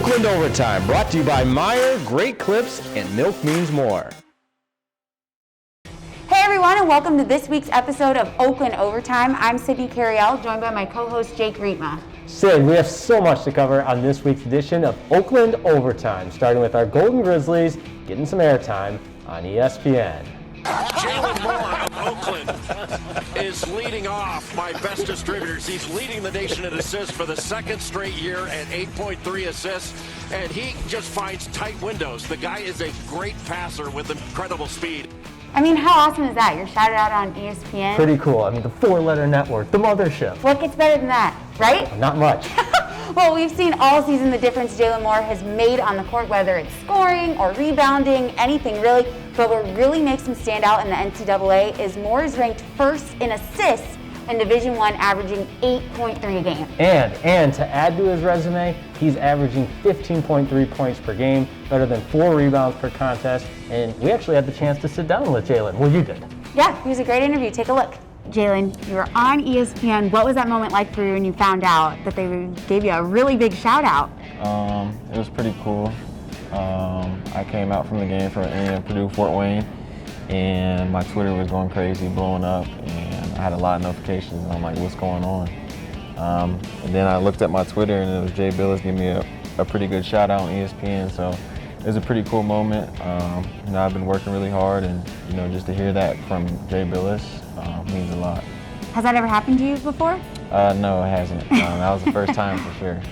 Oakland Overtime, brought to you by Meyer, Great Clips, and Milk Means More. Hey everyone, and welcome to this week's episode of Oakland Overtime. I'm Sydney Carriel, joined by my co-host Jake Rietma. Sid, we have so much to cover on this week's edition of Oakland Overtime, starting with our Golden Grizzlies getting some airtime on ESPN. Jalen Moore of Oakland is leading off my best distributors. He's leading the nation in assists for the second straight year at 8.3 assists, and he just finds tight windows. The guy is a great passer with incredible speed. I mean, how awesome is that? You're shouted out on ESPN. Pretty cool. I mean, the four-letter network, the mothership. What gets better than that, right? Not much. Well, we've seen all season the difference Jalen Moore has made on the court, whether it's scoring or rebounding, anything really. But what really makes him stand out in the NCAA is Moore is ranked first in assists in Division I, averaging 8.3 a game. And to add to his resume, he's averaging 15.3 points per game, better than 4 rebounds per contest. And we actually had the chance to sit down with Jalen. Well, you did. Yeah, it was a great interview. Take a look. Jalen, you were on ESPN. What was that moment like for you when you found out that they gave you a really big shout out? It was pretty cool. I came out from the game in Purdue Fort Wayne, and my Twitter was going crazy, blowing up, and I had a lot of notifications, and I'm like, what's going on? And then I looked at my Twitter, and it was Jay Billis giving me a pretty good shout out on ESPN, so it was a pretty cool moment. I've been working really hard, and just to hear that from Jay Billis means a lot. Has that ever happened to you before? No, it hasn't. That was the first time for sure.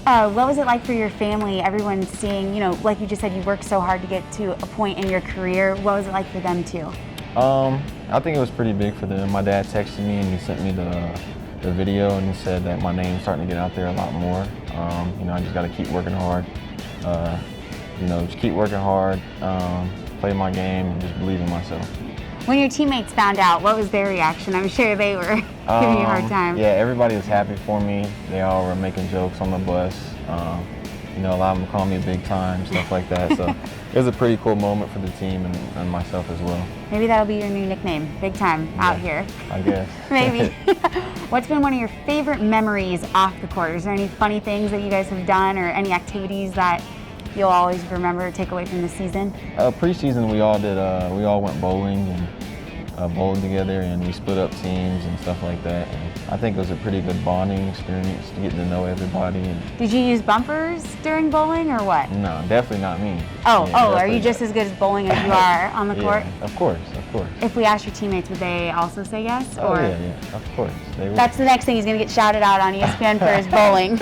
What was it like for your family, everyone seeing, like you just said, you worked so hard to get to a point in your career. What was it like for them too? I think it was pretty big for them. My dad texted me and he sent me the video, and he said that my name's starting to get out there a lot more. I just got to keep working hard. Just keep working hard, play my game, and just believe in myself. When your teammates found out, what was their reaction? I'm sure they were giving you a hard time. Yeah, everybody was happy for me. They all were making jokes on the bus. A lot of them called me big time, stuff like that. So it was a pretty cool moment for the team and myself as well. Maybe that'll be your new nickname, big time, out here. I guess. Maybe. What's been one of your favorite memories off the court? Is there any funny things that you guys have done or any activities that you'll always remember or take away from the season? Preseason, we all went bowling and bowled together, and we split up teams and stuff like that. And I think it was a pretty good bonding experience, getting to know everybody. Did you use bumpers during bowling or what? No, definitely not me. Are you just as good as bowling as you are on the court? Yeah, of course. If we asked your teammates, would they also say yes? Oh, yeah, of course. They would. That's the next thing. He's going to get shouted out on ESPN for his bowling.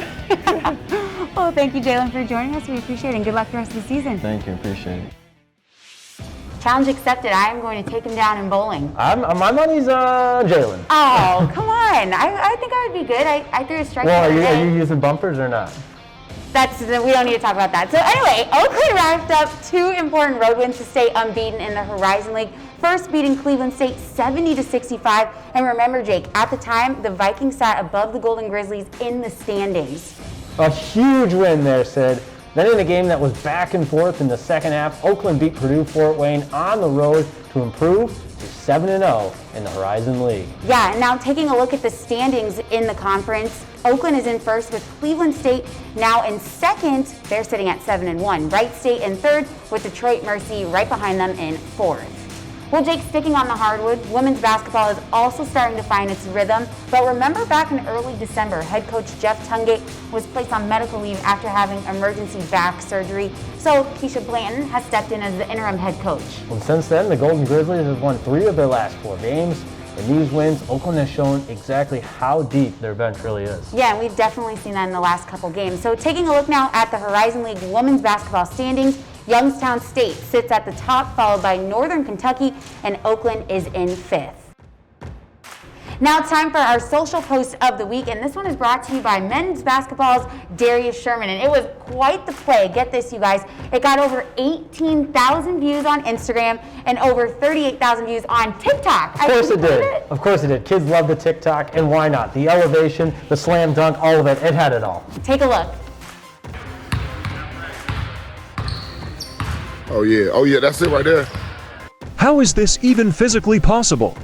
Well, thank you, Jalen, for joining us. We appreciate it, and good luck the rest of the season. Thank you, appreciate it. Challenge accepted. I am going to take him down in bowling. My money's on Jalen. Oh, come on. I think I would be good. I threw a strike. Well, are you using bumpers or not? We don't need to talk about that. So anyway, Oakland racked up 2 important road wins to stay unbeaten in the Horizon League. First, beating Cleveland State 70-65. And remember, Jake, at the time, the Vikings sat above the Golden Grizzlies in the standings. A huge win there, Sid. Then in a game that was back and forth in the second half, Oakland beat Purdue Fort Wayne on the road to improve to 7-0 in the Horizon League. Yeah, and now taking a look at the standings in the conference, Oakland is in first with Cleveland State now in second. They're sitting at 7-1. Wright State in third with Detroit Mercy right behind them in fourth. Well, Jake, sticking on the hardwood, women's basketball is also starting to find its rhythm. But remember back in early December, head coach Jeff Tungate was placed on medical leave after having emergency back surgery. So Keisha Blanton has stepped in as the interim head coach. Well, since then, the Golden Grizzlies have won 3 of their last 4 games. In these wins, Oakland has shown exactly how deep their bench really is. Yeah, and we've definitely seen that in the last couple games. So taking a look now at the Horizon League women's basketball standings, Youngstown State sits at the top, followed by Northern Kentucky, and Oakland is in 5th. Now it's time for our social post of the week, and this one is brought to you by men's basketball's Darius Sherman, and it was quite the play. Get this, you guys. It got over 18,000 views on Instagram and over 38,000 views on TikTok. Of course it did. Of course it did. Kids love the TikTok, and why not? The elevation, the slam dunk, all of it. It had it all. Take a look. Oh yeah, that's it right there. How is this even physically possible?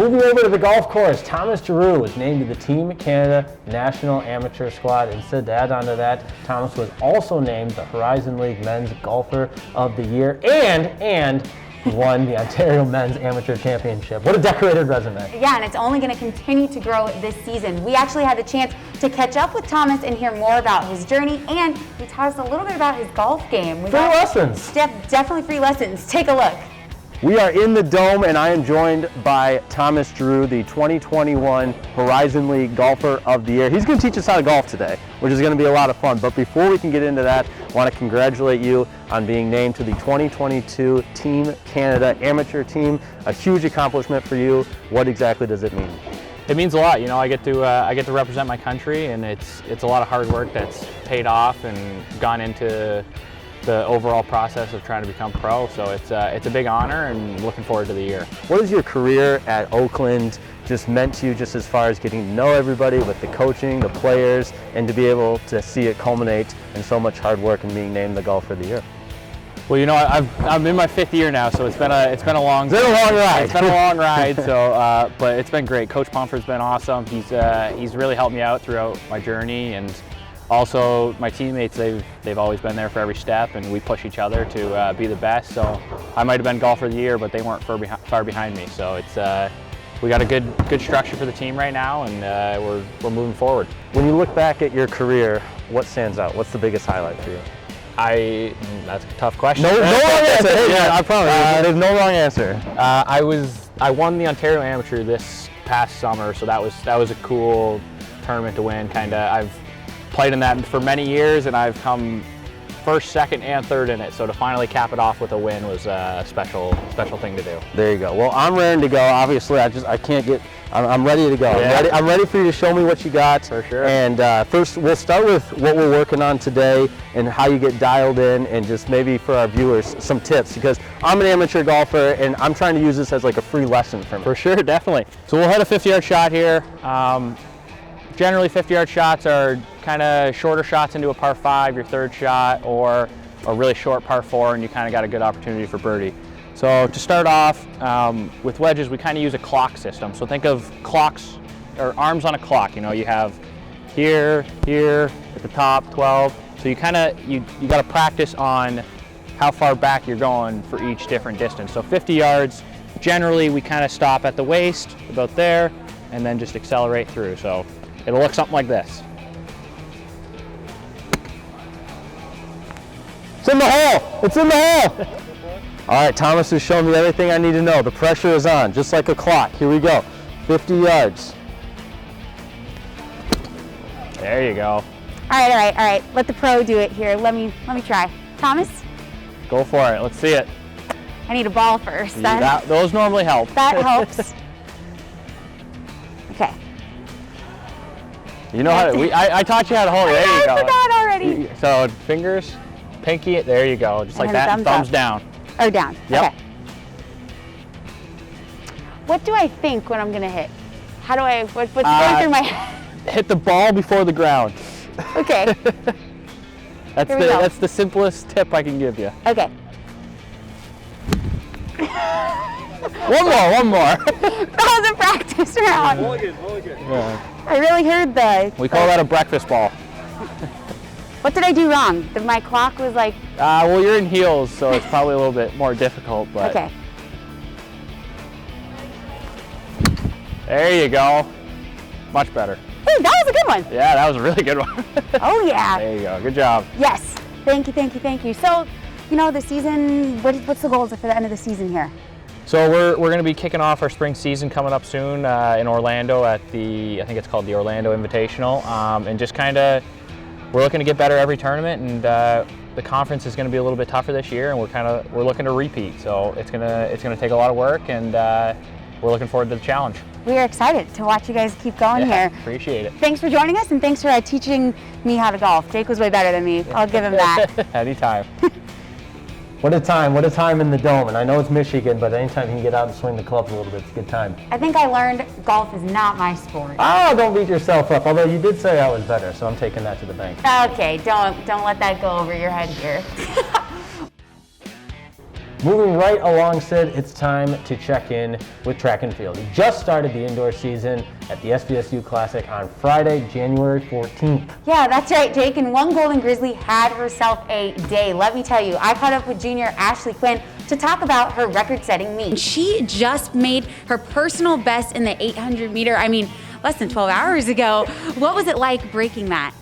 Moving over to the golf course, Thomas Giroux was named to the Team Canada National Amateur Squad. Instead, to add on to that, Thomas was also named the Horizon League Men's Golfer of the Year and won the Ontario Men's Amateur Championship. What a decorated resume. Yeah, and it's only going to continue to grow this season. We actually had the chance to catch up with Thomas and hear more about his journey, and he taught us a little bit about his golf game. Free lessons. Definitely free lessons. Take a look. We are in the Dome, and I am joined by Thomas Giroux, the 2021 Horizon League Golfer of the Year. He's going to teach us how to golf today, which is going to be a lot of fun. But before we can get into that, I want to congratulate you on being named to the 2022 Team Canada Amateur Team. A huge accomplishment for you. What exactly does it mean? It means a lot. You know, I get to represent my country, and it's a lot of hard work that's paid off and gone into the overall process of trying to become pro. So it's a big honor, and looking forward to the year. What has your career at Oakland just meant to you, just as far as getting to know everybody with the coaching, the players, and to be able to see it culminate in so much hard work and being named the Golfer of the Year? Well, you know, I'm in my 5th year now, so it's been a long ride. It's been a long ride. So, but it's been great. Coach Pomfret's been awesome. He's really helped me out throughout my journey, and also my teammates. They've always been there for every step, and we push each other to be the best. So I might have been Golfer of the Year, but they weren't far behind me. So it's we got a good structure for the team right now, and we're moving forward. When you look back at your career, what stands out? What's the biggest highlight for you? That's a tough question. No wrong answer. Hey, Yeah. I promise. There's no wrong answer. I won the Ontario Amateur this past summer, so that was a cool tournament to win. I've played in that for many years, and I've come first, second, and third in it. So to finally cap it off with a win was a special thing to do. There you go. Well, I'm raring to go. Obviously, I can't get. I'm ready to go. Yeah. I'm ready for you to show me what you got. For sure. And first, we'll start with what we're working on today and how you get dialed in, and just maybe for our viewers some tips, because I'm an amateur golfer and I'm trying to use this as like a free lesson for me. For sure, definitely. So we'll hit a 50-yard shot here. Generally, 50-yard shots are kind of shorter shots into a par 5, your third shot, or a really short par 4, and you kind of got a good opportunity for birdie. So to start off, with wedges, we kind of use a clock system. So think of clocks, or arms on a clock. You know, you have here, at the top, 12. So you got to practice on how far back you're going for each different distance. So 50 yards, generally we kind of stop at the waist, about there, and then just accelerate through. So it'll look something like this. It's in the hole. It's in the hole. All right, Thomas has shown me everything I need to know. The pressure is on, just like a clock. Here we go. 50 yards. There you go. All right. Let the pro do it here. Let me try. Thomas, Go for it. Let's see it. I need a ball first. Those normally help. That helps. Okay. You know how to, I taught you how to hold it. There you go. I forgot already. So fingers, pinky, there you go. Just like And that. Thumbs up. down. Or down. Yep. Okay. What do I think when I'm gonna hit? How do I? What's going through my head? Hit the ball before the ground. Okay. That's the simplest tip I can give you. Okay. One more. That was a practice round. Yeah. I really heard the. We call that a breakfast ball. What did I do wrong? My clock was like. Well, you're in heels, so it's probably a little bit more difficult, but. Okay. There you go. Much better. Ooh, that was a good one. Yeah, that was a really good one. Oh yeah. There you go. Good job. Yes. Thank you. So, you know, the season. What's the goals for the end of the season here? So we're going to be kicking off our spring season coming up soon in Orlando at I think it's called the Orlando Invitational, and just we're looking to get better every tournament, and the conference is going to be a little bit tougher this year, and we're looking to repeat. So it's gonna take a lot of work, and we're looking forward to the challenge. We are excited to watch you guys keep going here. Appreciate it. Thanks for joining us, and thanks for teaching me how to golf. Jake was way better than me. I'll give him that. Anytime. What a time in the Dome. And I know it's Michigan, but anytime you can get out and swing the clubs a little bit, it's a good time. I think I learned golf is not my sport. Oh, don't beat yourself up. Although you did say I was better, so I'm taking that to the bank. Okay, don't let that go over your head here. Moving right along, Sid, it's time to check in with track and field. We just started the indoor season at the SVSU Classic on Friday, January 14th. Yeah, that's right, Jake. And one Golden Grizzly had herself a day. Let me tell you, I caught up with junior Ashley Quinn to talk about her record-setting meet. She just made her personal best in the 800 meter, less than 12 hours ago. What was it like breaking that?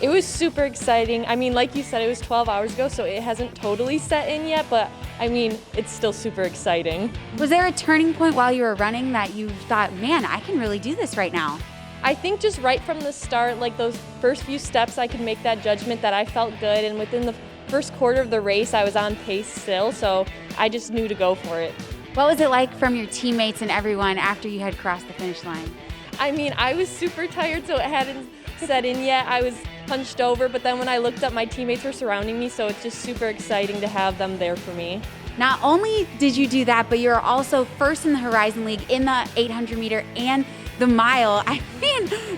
It was super exciting. Like you said, it was 12 hours ago, so it hasn't totally set in yet, but it's still super exciting. Was there a turning point while you were running that you thought, man, I can really do this right now? I think just right from the start, like those first few steps, I could make that judgment that I felt good, and within the first quarter of the race, I was on pace still, so I just knew to go for it. What was it like from your teammates and everyone after you had crossed the finish line? I was super tired, so it hadn't set in yet. I was hunched over, but then when I looked up, my teammates were surrounding me, so it's just super exciting to have them there for me. Not only did you do that, but you're also first in the Horizon League in the 800 meter and the mile.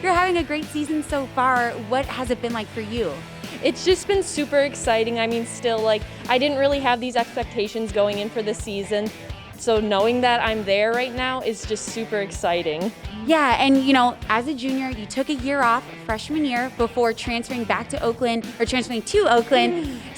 You're having a great season so far. What has it been like for you? It's just been super exciting. Still, I didn't really have these expectations going in for the season, so knowing that I'm there right now is just super exciting. Yeah, and as a junior, you took a year off, freshman year, before transferring to Oakland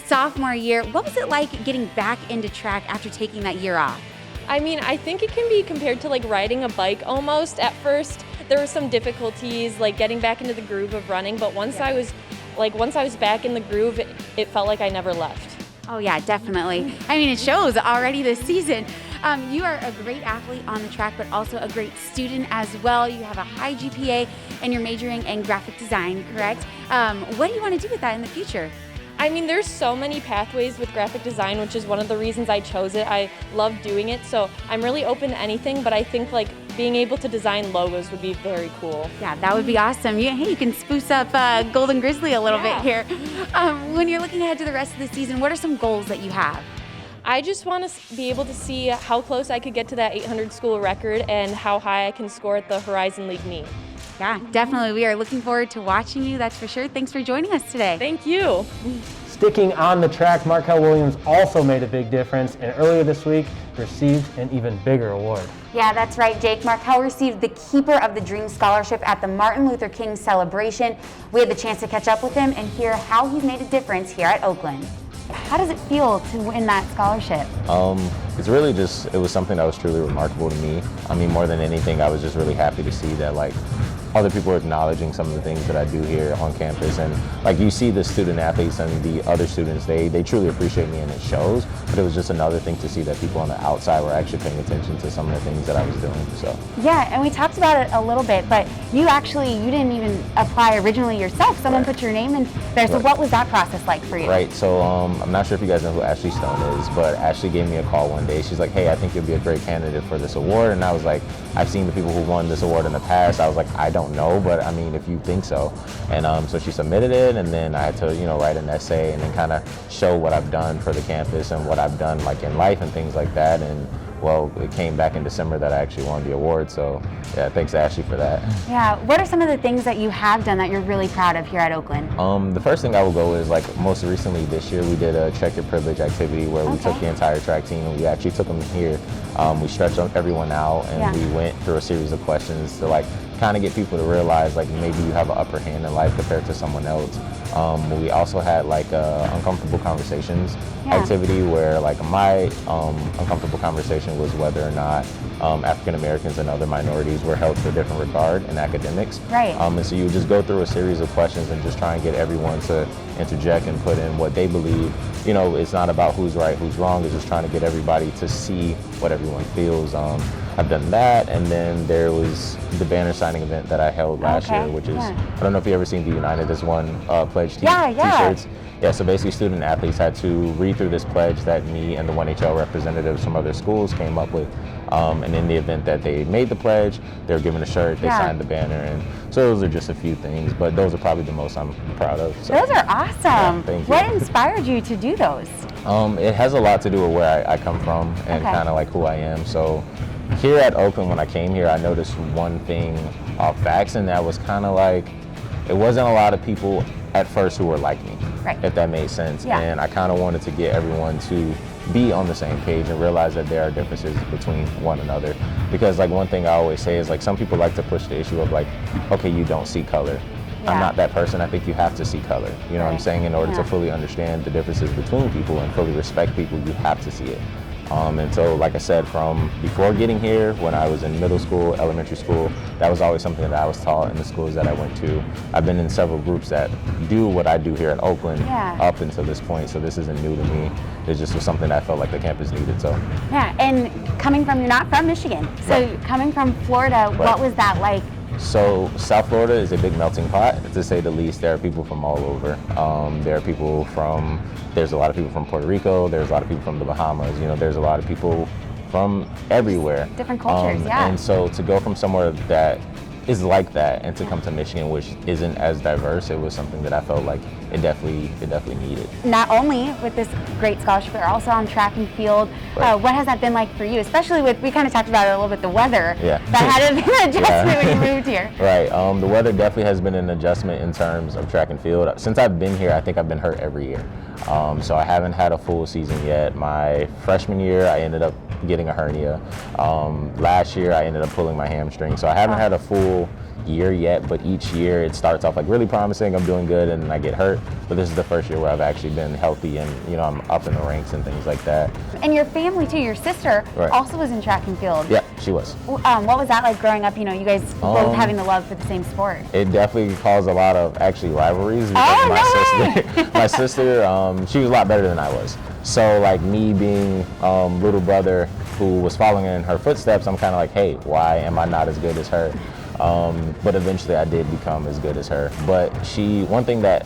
sophomore year. What was it like getting back into track after taking that year off? I think it can be compared to riding a bike almost. At first, there were some difficulties getting back into the groove of running, but once I was back in the groove, it felt like I never left. Oh yeah, definitely. It shows already this season. You are a great athlete on the track, but also a great student as well. You have a high GPA and you're majoring in graphic design, correct? What do you want to do with that in the future? There's so many pathways with graphic design, which is one of the reasons I chose it. I love doing it, so I'm really open to anything, but I think being able to design logos would be very cool. Yeah, that would be awesome. You can spruce up Golden Grizzly a little bit here. When you're looking ahead to the rest of the season, what are some goals that you have? I just want to be able to see how close I could get to that 800 school record and how high I can score at the Horizon League meet. Yeah, definitely. We are looking forward to watching you, that's for sure. Thanks for joining us today. Thank you. Sticking on the track, Markel Williams also made a big difference, and earlier this week received an even bigger award. Yeah, that's right, Jake. Markel received the Keeper of the Dream Scholarship at the Martin Luther King celebration. We had the chance to catch up with him and hear how he's made a difference here at Oakland. How does it feel to win that scholarship? It's really it was something that was truly remarkable to me. More than anything, I was just really happy to see that other people are acknowledging some of the things that I do here on campus, and you see the student athletes and the other students, they truly appreciate me and it shows, but it was just another thing to see that people on the outside were actually paying attention to some of the things that I was doing. So yeah, and we talked about it a little bit, but you didn't even apply originally yourself. Someone put your name in there. So what was that process like for you? Right, so I'm not sure if you guys know who Ashley Stone is, but Ashley gave me a call one day. She's like, hey, I think you'll be a great candidate for this award, and I was like, I've seen the people who won this award in the past. I was like, I don't know, but if you think so. And so she submitted it, and then I had to, write an essay and then kind of show what I've done for the campus and what I've done in life and things like that. And well, it came back in December that I actually won the award. So yeah, thanks to Ashley for that. Yeah, what are some of the things that you have done that you're really proud of here at Oakland? The first thing I will go is most recently this year we did a Check Your Privilege activity where we took the entire track team and we actually took them here. We stretched everyone out and we went through a series of questions to kind of get people to realize maybe you have an upper hand in life compared to someone else. We also had uncomfortable conversations activity where my uncomfortable conversation was whether or not African Americans and other minorities were held to a different regard in academics. Right. And so you just go through a series of questions and just try and get everyone to interject and put in what they believe. It's not about who's right, who's wrong. It's just trying to get everybody to see what everyone feels. I've done that, and then there was the banner signing event that I held last year, which is, I don't know if you've ever seen the United as One pledge t-shirts. Yeah, so basically student athletes had to read through this pledge that me and the 1HL representatives from other schools came up with. And in the event that they made the pledge, they were given a shirt, they signed the banner, and so those are just a few things, but those are probably the most I'm proud of. So. Those are awesome. Yeah, thank you. What inspired you to do those? It has a lot to do with where I come from and kind of who I am. So here at Oakland, when I came here, I noticed one thing off facts, and that was kind of it wasn't a lot of people at first who were like me, Right. if that made sense. Yeah. And I kind of wanted to get everyone to be on the same page and realize that there are differences between one another. Because like one thing I always say is like some people like to push the issue of like, okay, you don't see color. Yeah. I'm not that person. I think you have to see color. You know what I'm Right. saying? In order Yeah. to fully understand the differences between people and fully respect people, you have to see it. And so, like I said, from before getting here, when I was in middle school, elementary school, that was always something that I was taught in the schools that I went to. I've been in several groups that do what I do here at Oakland Yeah. up until this point, so this isn't new to me. It just was something that I felt like the campus needed. So, Yeah, and coming from, you're not from Michigan, so Right. coming from Florida, what was that like? So South Florida is a big melting pot, to say the least. There are people from all over. There are people from, there's a lot of people from Puerto Rico, there's a lot of people from the Bahamas, you know, there's a lot of people from everywhere. Different cultures, yeah. And so to go from somewhere that is like that and to come to Michigan, which isn't as diverse, it was something that I felt like it definitely needed. Not only with this great scholarship, but also on track and field. Right. What has that been like for you, especially with, we kind of talked about it a little bit, the weather. Yeah. That had to be an adjustment Yeah. when you moved here. Right. The weather definitely has been an adjustment in terms of track and field. Since I've been here, I think I've been hurt every year. So I haven't had a full season yet. My freshman year, I ended up getting a hernia. Last year, I ended up pulling my hamstring. So I haven't had a full year yet, but each year it starts off like really promising, I'm doing good, and then I get hurt. But this is the first year where I've actually been healthy and, you know, I'm up in the ranks and things like that. And your family too, your sister Right. also was in track and field. Yeah, she was. What was that like growing up, you know, you guys both having the love for the same sport? It definitely caused a lot of actually rivalries because Oh, my no sister, my sister, she was a lot better than I was. So like me being little brother who was following in her footsteps, I'm kind of like, hey, why am I not as good as her? But eventually I did become as good as her. But one thing that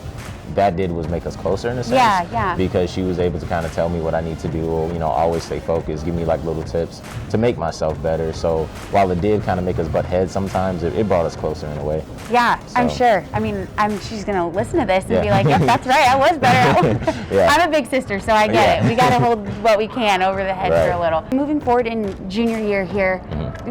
did was make us closer in a sense. Yeah, yeah. Because she was able to kind of tell me what I need to do, you know, always stay focused, give me like little tips to make myself better. So while it did kind of make us butt heads sometimes, it brought us closer in a way. Yeah, I'm So- sure. I mean, she's gonna listen to this and Yeah. be like, yep, that's right, I was better. Yeah. I'm a big sister, so I get Yeah. it. We gotta hold what we can over the head for a Right. little. Moving forward in junior year here,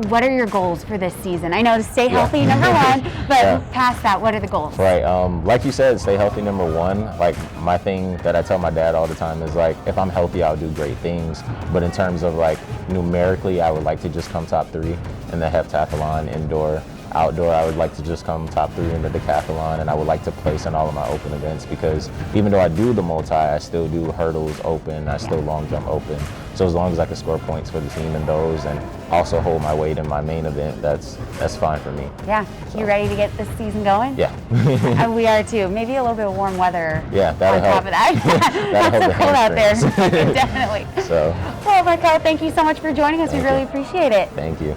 what are your goals for this season? I know to stay healthy, number one, but Yeah. past that, what are the goals? Right. Like you said, stay healthy, number one. Like my thing that I tell my dad all the time is like, if I'm healthy, I'll do great things. But in terms of like numerically, I would like to just come top 3 in the heptathlon, indoor. Outdoor, I would like to just come top 3 in the decathlon, and I would like to place in all of my open events because even though I do the multi, I still do hurdles open, I still long jump open. So as long as I can score points for the team in those and also hold my weight in my main event, that's fine for me. Yeah, you ready to get this season going? Yeah. And we are too. Maybe a little bit of warm weather Yeah, that'll on help. top of that. Not help so the cold out there. hamstrings. Definitely. So, Well, Markel, thank you so much for joining us. Thank we really you. appreciate it. thank you.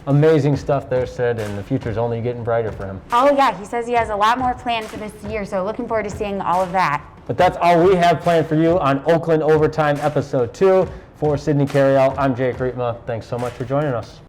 Amazing stuff there, Sid, and the future's only getting brighter for him. Oh yeah, he says he has a lot more planned for this year, so looking forward to seeing all of that. But that's all we have planned for you on Oakland Overtime Episode 2. For Sydney Carriel, I'm Jake Rietma. Thanks so much for joining us.